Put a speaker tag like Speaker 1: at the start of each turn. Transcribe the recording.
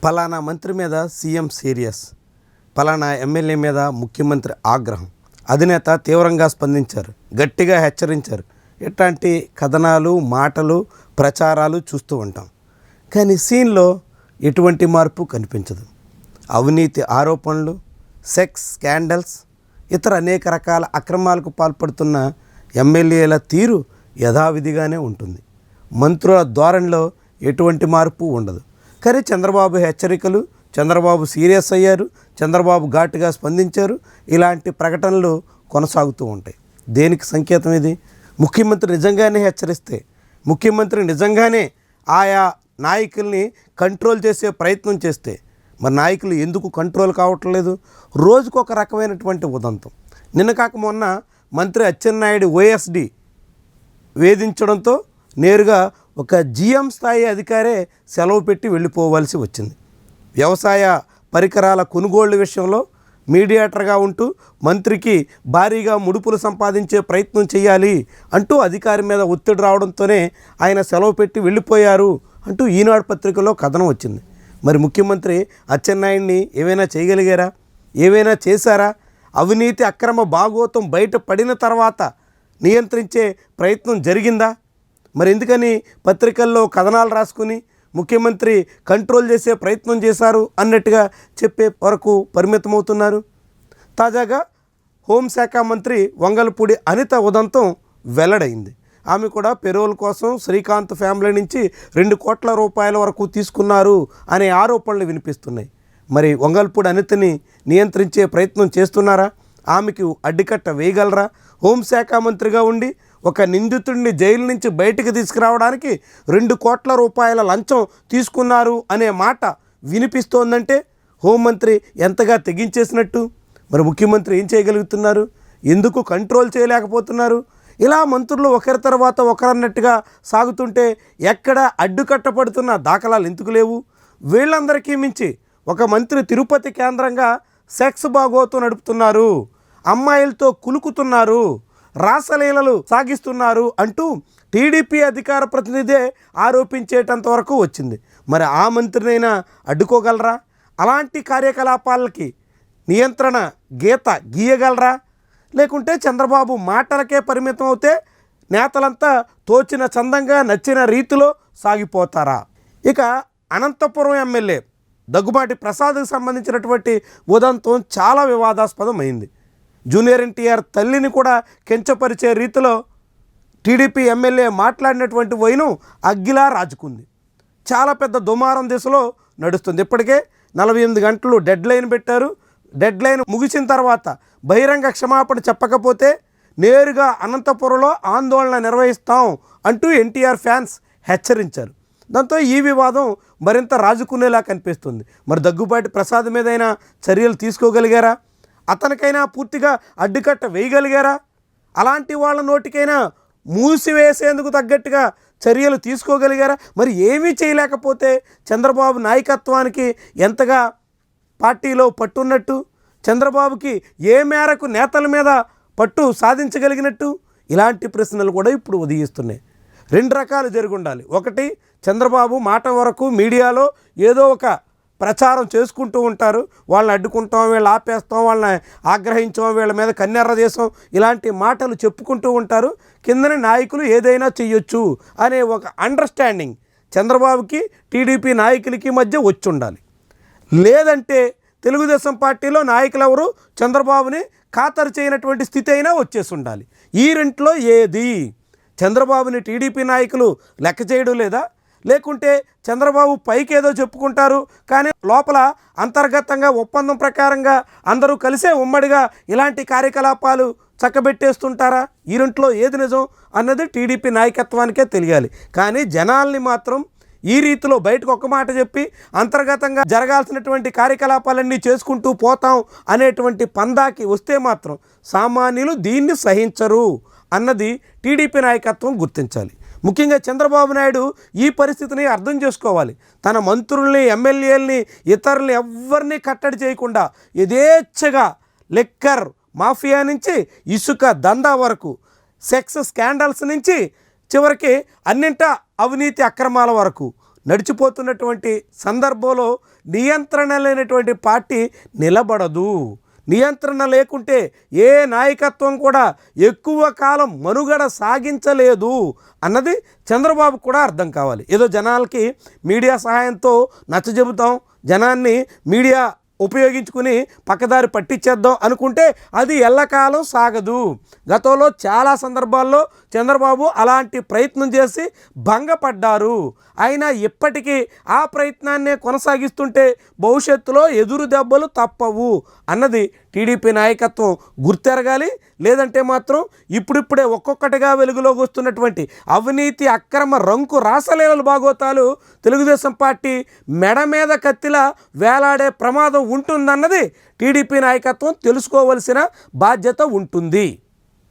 Speaker 1: పలానా మంత్రి మీద సీఎం సీరియస్, పలానా ఎమ్మెల్యే మీద ముఖ్యమంత్రి ఆగ్రహం, అధినేత తీవ్రంగా స్పందించారు, గట్టిగా హెచ్చరించారు. ఇట్లాంటి కథనాలు, మాటలు, ప్రచారాలు చూస్తూ ఉంటాం. కానీ సీన్లో ఎటువంటి మార్పు కనిపించదు. అవినీతి ఆరోపణలు, సెక్స్ స్కాండల్స్, ఇతర అనేక రకాల అక్రమాలకు పాల్పడుతున్న ఎమ్మెల్యేల తీరు యథావిధిగానే ఉంటుంది. మంత్రుల ధోరణిలో ఎటువంటి మార్పు ఉండదు. కానీ చంద్రబాబు హెచ్చరికలు, చంద్రబాబు సీరియస్ అయ్యారు, చంద్రబాబు ఘాటుగా స్పందించారు, ఇలాంటి ప్రకటనలు కొనసాగుతూ ఉంటాయి. దేనికి సంకేతం ఇది? ముఖ్యమంత్రి నిజంగానే హెచ్చరిస్తే, ముఖ్యమంత్రి నిజంగానే ఆయా నాయకుల్ని కంట్రోల్ చేసే ప్రయత్నం చేస్తే, మరి నాయకులు ఎందుకు కంట్రోల్ కావట్లేదు? రోజుకొక రకమైనటువంటి ఉదంతం. నిన్న కాక మొన్న మంత్రి అచ్చెన్నాయుడు ఓఎస్డి వేధించడంతో నేరుగా ఒక జీఎం స్థాయి అధికారే సెలవు పెట్టి వెళ్ళిపోవాల్సి వచ్చింది. వ్యవసాయ పరికరాల కొనుగోళ్ల విషయంలో మీడియేటర్గా ఉంటూ మంత్రికి భారీగా ముడుపులు సంపాదించే ప్రయత్నం చేయాలి అంటూ అధికారి మీద ఒత్తిడి రావడంతోనే ఆయన సెలవు పెట్టి వెళ్ళిపోయారు అంటూ ఈనాడు పత్రికలో కథనం వచ్చింది. మరి ముఖ్యమంత్రి అచ్చెన్నాయుడిని ఏమైనా చేయగలిగారా? ఏమైనా చేశారా? అవినీతి అక్రమ భాగోతం బయట పడిన తర్వాత నియంత్రించే ప్రయత్నం జరిగిందా? మరి ఎందుకని పత్రికల్లో కథనాలు రాసుకుని ముఖ్యమంత్రి కంట్రోల్ చేసే ప్రయత్నం చేశారు అన్నట్టుగా చెప్పే వరకు పరిమితమవుతున్నారు? తాజాగా హోంశాఖ మంత్రి వంగలపూడి అనిత ఉదంతం వెల్లడైంది. ఆమె కూడా పెరోల్ కోసం శ్రీకాంత్ ఫ్యామిలీ నుంచి 2 కోట్ల రూపాయల వరకు తీసుకున్నారు అనే ఆరోపణలు వినిపిస్తున్నాయి. మరి వంగలపూడి అనితని నియంత్రించే ప్రయత్నం చేస్తున్నారా? ఆమెకు అడ్డుకట్ట వేయగలరా? హోంశాఖ మంత్రిగా ఉండి ఒక నిందితుడిని జైలు నుంచి బయటకు తీసుకురావడానికి 2 కోట్ల రూపాయల లంచం తీసుకున్నారు అనే మాట వినిపిస్తోందంటే హోంమంత్రి ఎంతగా తెగించేసినట్టు? మరి ముఖ్యమంత్రి ఏం చేయగలుగుతున్నారు? ఎందుకు కంట్రోల్ చేయలేకపోతున్నారు? ఇలా మంత్రులు ఒకరి తర్వాత ఒకరన్నట్టుగా సాగుతుంటే ఎక్కడ అడ్డుకట్టపడుతున్న దాఖలాలు ఎందుకు లేవు? వీళ్ళందరికీ మించి ఒక మంత్రి తిరుపతి కేంద్రంగా సెక్స్ బాగోతు నడుపుతున్నారు, అమ్మాయిలతో కులుకుతున్నారు, రాసలీలలు సాగిస్తున్నారు అంటూ టీడీపీ అధికార ప్రతినిధే ఆరోపించేటంత వరకు వచ్చింది. మరి ఆ మంత్రినైనా అడ్డుకోగలరా? అలాంటి కార్యకలాపాలకి నియంత్రణ గీత గీయగలరా? లేకుంటే చంద్రబాబు మాటలకే పరిమితం అవుతే నేతలంతా తోచిన చందంగా నచ్చిన రీతిలో సాగిపోతారా? ఇక అనంతపురం ఎమ్మెల్యే దగ్గుబాటి ప్రసాద్కి సంబంధించినటువంటి ఉదంతం చాలా వివాదాస్పదమైంది. జూనియర్ ఎన్టీఆర్ తల్లిని కూడా కించపరిచే రీతిలో టీడీపీ ఎమ్మెల్యే మాట్లాడినటువంటి వైనం అగ్గిలా రాజుకుంది. చాలా పెద్ద దుమారం దిశలో నడుస్తుంది. ఇప్పటికే 48 గంటలు డెడ్ లైన్ పెట్టారు. డెడ్ లైన్ ముగిసిన తర్వాత బహిరంగ క్షమాపణ చెప్పకపోతే నేరుగా అనంతపురంలో ఆందోళన నిర్వహిస్తాం అంటూ ఎన్టీఆర్ ఫ్యాన్స్ హెచ్చరించారు. దాంతో ఈ వివాదం మరింత రాజుకునేలా కనిపిస్తుంది. మరి దగ్గుబాటి ప్రసాద్ మీదైనా చర్యలు తీసుకోగలిగారా? అతనికైనా పూర్తిగా అడ్డుకట్ట వేయగలిగారా? అలాంటి వాళ్ళ నోటికైనా మూసివేసేందుకు తగ్గట్టుగా చర్యలు తీసుకోగలిగారా? మరి ఏమీ చేయలేకపోతే చంద్రబాబు నాయకత్వానికి ఎంతగా పార్టీలో పట్టున్నట్టు, చంద్రబాబుకి ఏ మేరకు నేతల మీద పట్టు సాధించగలిగినట్టు? ఇలాంటి ప్రశ్నలు కూడా ఇప్పుడు ఉదయిస్తున్నాయి. 2 రకాలు జరుగుండాలి. ఒకటి, చంద్రబాబు మాట వరకు మీడియాలో ఏదో ఒక ప్రచారం చేసుకుంటూ ఉంటారు, వాళ్ళని అడ్డుకుంటాం, వీళ్ళు ఆపేస్తాం, వాళ్ళని ఆగ్రహించాం, వీళ్ళ మీద కన్నెర్ర చేసాం, ఇలాంటి మాటలు చెప్పుకుంటూ ఉంటారు. కిందని నాయకులు ఏదైనా చెయ్యొచ్చు అనే ఒక అండర్స్టాండింగ్ చంద్రబాబుకి టీడీపీ నాయకులకి మధ్య వచ్చి ఉండాలి. లేదంటే తెలుగుదేశం పార్టీలో నాయకులు ఎవరు చంద్రబాబుని ఖాతరు చేయనటువంటి స్థితి అయినా వచ్చేసి ఉండాలి. ఈ రెంట్లో ఏది? చంద్రబాబుని టీడీపీ నాయకులు లెక్క చేయడం లేదా? లేకుంటే చంద్రబాబు పైకి ఏదో చెప్పుకుంటారు కానీ లోపల అంతర్గతంగా ఒప్పందం ప్రకారంగా అందరూ కలిసే ఉమ్మడిగా ఇలాంటి కార్యకలాపాలు చక్కబెట్టేస్తుంటారా? ఈ రెంట్లో ఏది నిజం అన్నది టీడీపీ నాయకత్వానికే తెలియాలి. కానీ జనాల్ని మాత్రం ఈ రీతిలో బయటకు ఒక్క మాట చెప్పి అంతర్గతంగా జరగాల్సినటువంటి కార్యకలాపాలన్నీ చేసుకుంటూ పోతాం అనేటువంటి పందాకి వస్తే మాత్రం సామాన్యులు దీన్ని సహించరు అన్నది టీడీపీ నాయకత్వం గుర్తించాలి. ముఖ్యంగా చంద్రబాబు నాయుడు ఈ పరిస్థితిని అర్థం చేసుకోవాలి. తన మంత్రుల్ని, ఎమ్మెల్యేలని, ఇతరుల్ని ఎవ్వరినీ కట్టడి చేయకుండా యథేచ్ఛగా లిక్కర్ మాఫియా నుంచి ఇసుక దందా వరకు, సెక్స్ స్కాండల్స్ నుంచి చివరికి అన్నింటా అవినీతి అక్రమాల వరకు నడిచిపోతున్నటువంటి సందర్భంలో నియంత్రణ లేనటువంటి పార్టీ నిలబడదు. నియంత్రణ లేకుంటే ఏ నాయకత్వం కూడా ఎక్కువ కాలం మనుగడ సాగించలేదు అన్నది చంద్రబాబు కూడా అర్థం కావాలి. ఏదో జనాలకి మీడియా సహాయంతో నచ్చజెబుతాం, జనాన్ని మీడియా ఉపయోగించుకుని పక్కదారి పట్టించేద్దాం అనుకుంటే అది ఎల్లకాలం సాగదు. గతంలో చాలా సందర్భాల్లో చంద్రబాబు అలాంటి ప్రయత్నం చేసి భంగపడ్డారు. అయినా ఇప్పటికీ ఆ ప్రయత్నాన్నే కొనసాగిస్తుంటే భవిష్యత్తులో ఎదురు దెబ్బలు తప్పవు అన్నది టీడీపీ నాయకత్వం గుర్తెరగాలి. లేదంటే మాత్రం ఇప్పుడిప్పుడే ఒక్కొక్కటిగా వెలుగులోకి వస్తున్నటువంటి అవినీతి అక్రమ రంకు రాసలీలల బాగోతాలు తెలుగుదేశం పార్టీ మెడ మీద కత్తిలా వేలాడే ప్రమాదం ఉంటుందన్నది టీడీపీ నాయకత్వం తెలుసుకోవలసిన బాధ్యత ఉంటుంది.